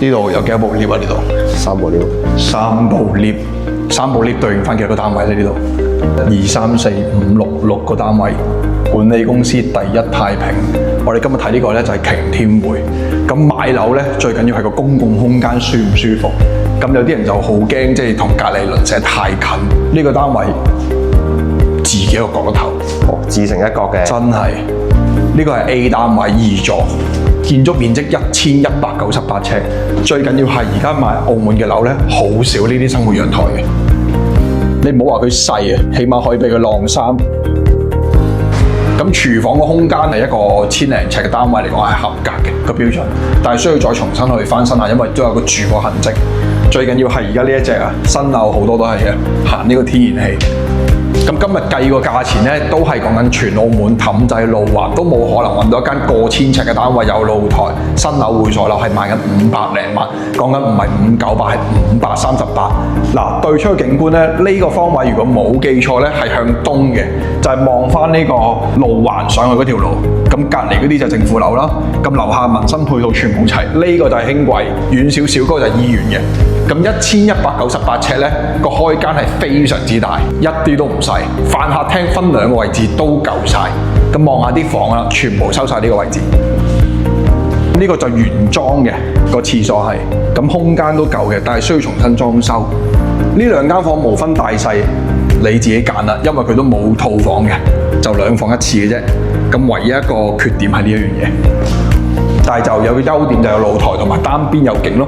呢度有幾多部 lift 啊？呢度3部 lift， 3部 lift 對應翻幾多個單位咧？呢度2、3、4、5、6個單位。管理公司第一太平，我哋今日睇呢個咧就係擎天匯。咁買樓咧最緊要係個公共空間舒唔舒服。咁有啲人就好驚，即係同隔離鄰舍太近。呢個單位自己一個角落頭，自成一角嘅。真係呢個係 A 單位2座，建築面積1198尺。最緊要係而家買澳門嘅樓咧，好少呢啲生活陽台嘅。你唔好話佢細啊，起碼可以俾佢晾衫。咁廚房個空間係一個1000零尺嘅單位嚟講係合格嘅個標準，但係需要再重新去翻新下，因為都有個住過痕跡。最緊要係而家呢一隻啊，新樓好多都係嘅，行呢個天然氣。咁今日計個價錢咧，都係講緊全澳門氹仔路環都冇可能揾到一間過千尺嘅單位有露台，新樓會所樓係賣緊500零萬，講緊唔係598係538。嗱，對出嘅景觀咧，呢個方位如果冇記錯咧係向東嘅，就係望翻呢個路環上去嗰條路。咁隔離嗰啲就政府樓啦，咁樓下民生配套全部齊。呢個就係輕軌，遠少少嗰個就係醫院嘅。咁1198尺咧，個開間係非常之大，一啲都唔細。飯客廳分2個位置都夠晒。咁望下啲房啦，全部收晒呢個位置。呢個就原裝嘅個廁所係，咁空間都夠嘅，但係需要重新裝修。呢2間房無分大細，你自己揀啦，因為佢都冇套房嘅，就2房1廁嘅啫。咁唯一一個缺點係呢一樣嘢。但係就有個優點就有露台同埋單邊有景咯。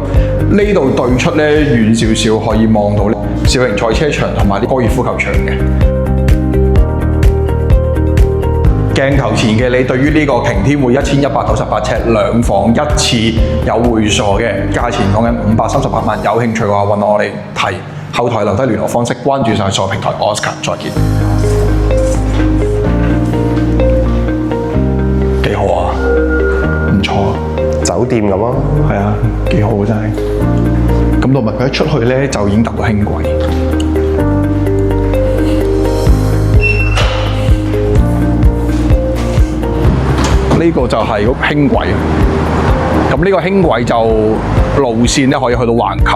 呢度對出咧遠少少可以望到小型賽車場同埋啲高爾夫球場嘅。鏡頭前嘅你對於呢個擎天匯1198尺2房1廁有會所嘅價錢講緊538萬，有興趣嘅話揾我哋睇，後台留低聯絡方式，關注晒所有平台 Oscar， 再見。幾好啊，唔錯啊，酒店咁咯。係啊，幾好真係。咁同埋佢一出去咧就已經搭到輕軌。呢個就係個輕軌。咁呢個輕軌就路線咧可以去到橫琴、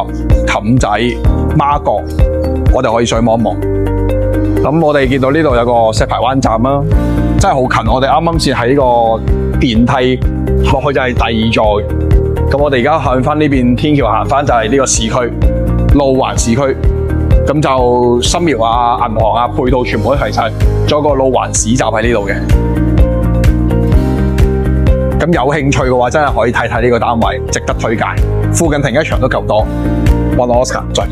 氹仔、媽閣，我哋可以上去望一望。咁我哋見到呢度有個石排灣站啦，真係好近。我哋啱啱先喺呢個電梯落去就係第2座。咁我哋而家向翻呢邊天橋行翻就係呢個市區，路環市區。咁就深苗啊、銀行啊、配套全部都齊晒，仲有個路環市集喺呢度嘅。咁有興趣嘅話，真係可以睇睇呢個單位，值得推介。附近停車場都夠多。揾我 Oscar，再見。